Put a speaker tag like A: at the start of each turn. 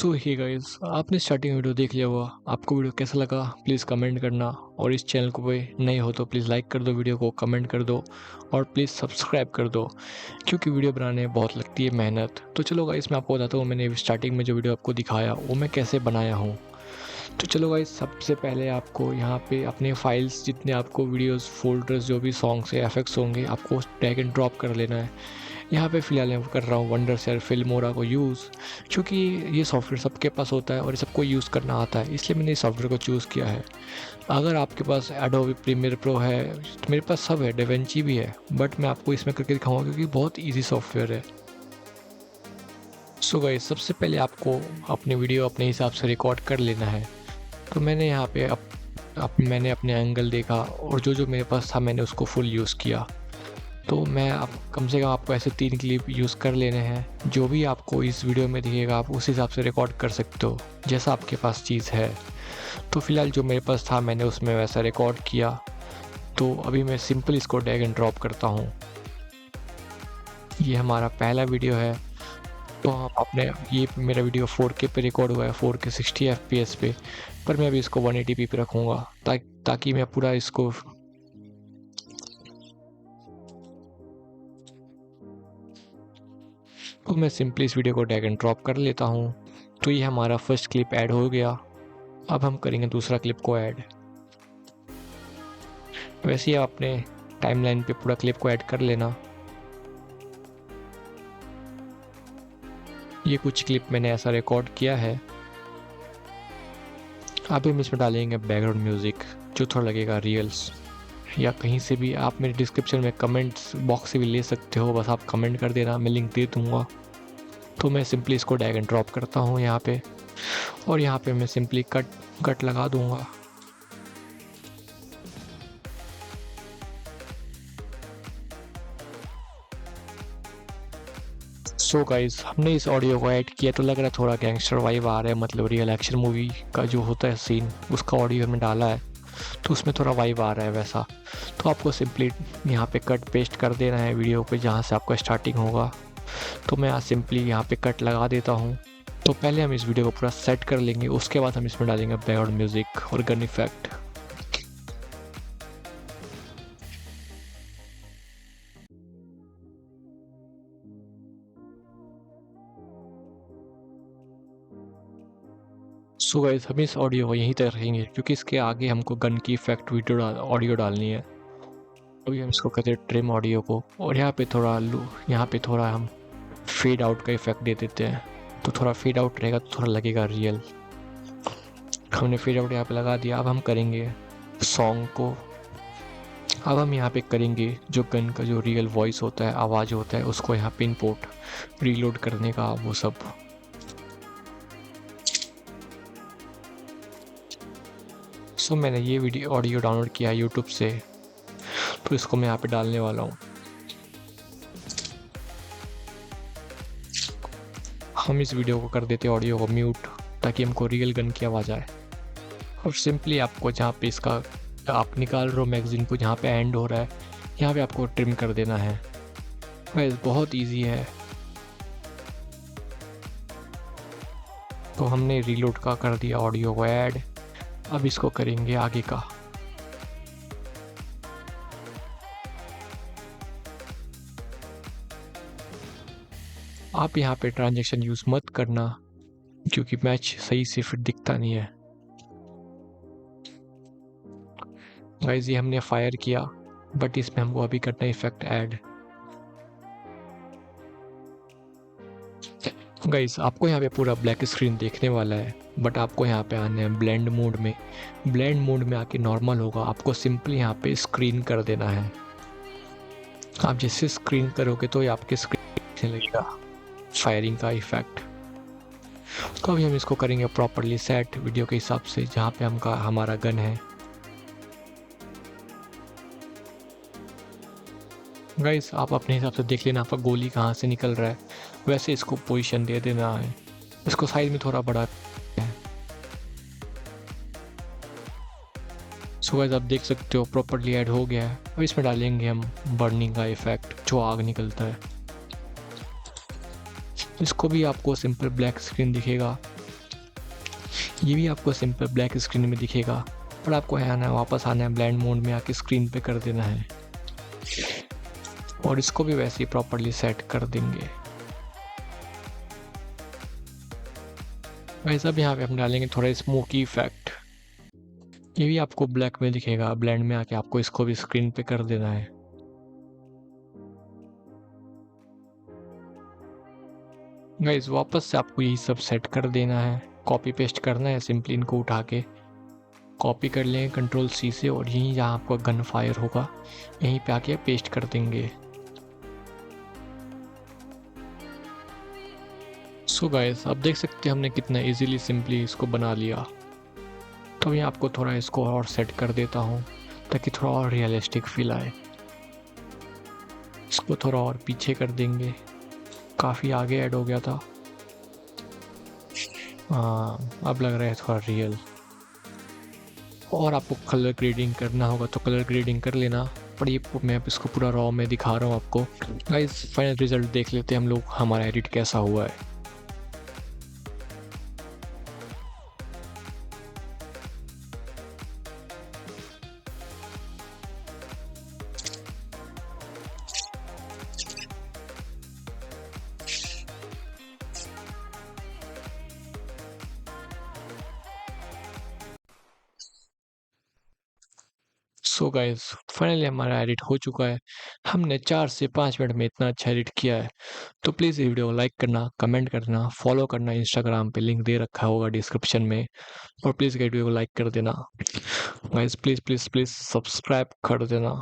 A: सो hey guys, आपने starting video देख लिया हुआ। आपको वीडियो कैसा लगा प्लीज़ कमेंट करना, और इस चैनल को पे नए हो तो प्लीज़ लाइक कर दो, वीडियो को कमेंट कर दो और प्लीज़ सब्सक्राइब कर दो, क्योंकि वीडियो बनाने में बहुत लगती है मेहनत। तो चलो गाइस, मैं आपको बताता हूँ मैंने स्टार्टिंग में जो वीडियो आपको दिखाया वो मैं कैसे बनाया हूँ। तो चलो गाइस, सबसे पहले आपको यहाँ पे अपने फाइल्स जितने आपको वीडियोस फोल्डर्स जो भी सॉन्ग्स या इफेक्ट्स होंगे आपको ड्रैग एंड ड्रॉप कर लेना है। यहाँ पे फ़िलहाल मैं कर रहा हूँ वंडरशेयर फिल्मोरा को यूज़, क्योंकि ये सॉफ्टवेयर सबके पास होता है और सबको यूज़ करना आता है, इसलिए मैंने इस सॉफ्टवेयर को चूज़ किया है। अगर आपके पास एडोबी प्रीमियर प्रो है, तो मेरे पास सब है, डेविंची भी है, बट मैं आपको इसमें करके दिखाऊंगा क्योंकि बहुत ईजी सॉफ्टवेयर है। सो गाइस, सबसे पहले आपको अपनी वीडियो अपने हिसाब से रिकॉर्ड कर लेना है। तो मैंने यहाँ पे मैंने अपने एंगल देखा और जो मेरे पास था मैंने उसको फुल यूज़ किया। तो मैं आप कम से कम आपको ऐसे 3 क्लिप यूज़ कर लेने हैं। जो भी आपको इस वीडियो में दिखेगा आप उस हिसाब से रिकॉर्ड कर सकते हो, जैसा आपके पास चीज़ है। तो फ़िलहाल जो मेरे पास था मैंने उसमें वैसा रिकॉर्ड किया। तो अभी मैं सिंपल इसको ड्रैग एंड ड्रॉप करता हूँ। ये हमारा पहला वीडियो है। तो हम अपने ये मेरा वीडियो 4K पे रिकॉर्ड हुआ है, 4K 60 FPS पे, पर मैं अभी इसको 180p पे रखूँगा ताकि मैं पूरा इसको तो मैं सिंपली इस वीडियो को ड्रैग एंड ड्रॉप कर लेता हूँ। तो ये हमारा फर्स्ट क्लिप ऐड हो गया। अब हम करेंगे दूसरा क्लिप को ऐड। वैसे ही आप अपने टाइमलाइन पे पूरा क्लिप को ऐड कर लेना। ये कुछ क्लिप मैंने ऐसा रिकॉर्ड किया है। अभी हम इसमें डालेंगे बैकग्राउंड म्यूज़िक जो थोड़ा लगेगा रियल्स, या कहीं से भी आप मेरे डिस्क्रिप्शन में कमेंट्स बॉक्स से भी ले सकते हो, बस आप कमेंट कर देना, मैं लिंक दे दूँगा। तो मैं सिंपली इसको ड्रैग एंड ड्रॉप करता हूँ यहाँ पे, और यहाँ पे मैं सिंपली कट लगा दूँगा। सो गाइस, हमने इस ऑडियो को ऐड किया तो लग रहा है थोड़ा गैंगस्टर वाइब आ रहा है, मतलब रियल एक्शन मूवी का जो होता है सीन उसका ऑडियो में डाला है, तो उसमें थोड़ा वाइब आ रहा है वैसा। तो आपको सिंपली यहाँ पे कट पेस्ट कर देना है वीडियो पे जहाँ से आपका स्टार्टिंग होगा। तो मैं सिंपली यहाँ पे कट लगा देता हूँ। तो पहले हम इस वीडियो को पूरा सेट कर लेंगे, उसके बाद हम इसमें डालेंगे बैकग्राउंड म्यूज़िक और गन इफेक्ट। सो गाइस, हम इस ऑडियो को यहीं तक रखेंगे क्योंकि इसके आगे हमको गन की इफेक्ट वीडियो ऑडियो डालनी है। अभी हम इसको कहते हैं ट्रिम ऑडियो को, और यहाँ पे थोड़ा हम फेड आउट का इफेक्ट दे देते हैं। तो थोड़ा फेड आउट रहेगा तो थोड़ा लगेगा रियल। हमने फेड आउट यहाँ पे लगा दिया। अब हम करेंगे सॉन्ग को। अब हम यहाँ पे करेंगे जो गन का जो रियल वॉइस होता है, आवाज़ होता है, उसको यहाँ पे इंपोर्ट रीलोड करने का वो सब। सो मैंने ये वीडियो ऑडियो डाउनलोड किया है यूट्यूब से, तो इसको मैं यहाँ पे डालने वाला हूँ। हम इस वीडियो को कर देते ऑडियो को म्यूट ताकि हमको रियल गन की आवाज़ आए। और सिंपली आपको जहाँ पे इसका आप निकाल रहे हो मैगज़ीन को, जहाँ पे एंड हो रहा है यहाँ पे आपको ट्रिम कर देना है। गाइस, बहुत इजी है। तो हमने रीलोड का कर दिया ऑडियो को ऐड। अब इसको करेंगे आगे का। आप यहाँ पे ट्रांजैक्शन यूज़ मत करना क्योंकि मैच सही से फिर दिखता नहीं है। गाइस, ये हमने फायर किया, बट इसमें हमको अभी करना है इफेक्ट ऐड। गाइस, आपको यहाँ पे पूरा ब्लैक स्क्रीन देखने वाला है, बट आपको यहाँ पे आना है ब्लेंड मोड में। ब्लेंड मोड में आके नॉर्मल होगा, आपको सिंपली यहाँ पे स्क्रीन कर देना है। आप जैसे स्क्रीन करोगे तो ये आपके स्क्रीन लगेगा फायरिंग का इफेक्ट। तो अभी हम इसको करेंगे प्रॉपरली सेट वीडियो के हिसाब से जहाँ पे हमारा गन है। गाइस, आप अपने हिसाब से देख लेना आपका गोली कहाँ से निकल रहा है, वैसे इसको पोजीशन दे देना है। इसको साइज में थोड़ा बड़ा है। सो गाइस, आप देख सकते हो प्रॉपरली ऐड हो गया है। अब इसमें डालेंगे हम बर्निंग का इफेक्ट जो आग निकलता है। इसको भी आपको सिंपल ब्लैक स्क्रीन दिखेगा, ये भी आपको सिंपल ब्लैक स्क्रीन में दिखेगा, पर आपको यहाँ आना है, वापस आना है, ब्लेंड मोड में आके स्क्रीन पे कर देना है और इसको भी वैसे ही प्रॉपर्ली सेट कर देंगे। वैसा भी यहाँ पे हम डालेंगे थोड़ा स्मोकी इफेक्ट। ये भी आपको ब्लैक में दिखेगा, ब्लेंड में आके आपको इसको भी स्क्रीन पे कर देना है। गाइस वापस से आपको यही सब सेट कर देना है, कॉपी पेस्ट करना है, सिंपली इनको उठा के कॉपी कर लेंगे कंट्रोल सी से और यहीं जहाँ आपका गन फायर होगा यहीं पे आके पेस्ट कर देंगे। सो गाइस अब देख सकते हैं हमने कितना इजीली सिंपली इसको बना लिया। तो मैं आपको थोड़ा इसको और सेट कर देता हूँ ताकि थोड़ा और रियलिस्टिक फील आए। इसको थोड़ा और पीछे कर देंगे, काफ़ी आगे ऐड हो गया था। हाँ अब लग रहा है थोड़ा रियल। और आपको कलर ग्रेडिंग करना होगा तो कलर ग्रेडिंग कर लेना, पर ये मैं इसको पूरा रॉ में दिखा रहा हूँ आपको। गाइस फाइनल रिजल्ट देख लेते हैं हम लोग, हमारा एडिट कैसा हुआ है। सो गाइस फाइनली हमारा एडिट हो चुका है। हमने 4 से 5 मिनट में इतना अच्छा एडिट किया है। तो प्लीज़ ये वीडियो को लाइक करना, कमेंट करना, फॉलो करना, इंस्टाग्राम पे लिंक दे रखा होगा डिस्क्रिप्शन में, और प्लीज़ वीडियो को लाइक कर देना। Guys please please please subscribe कर देना।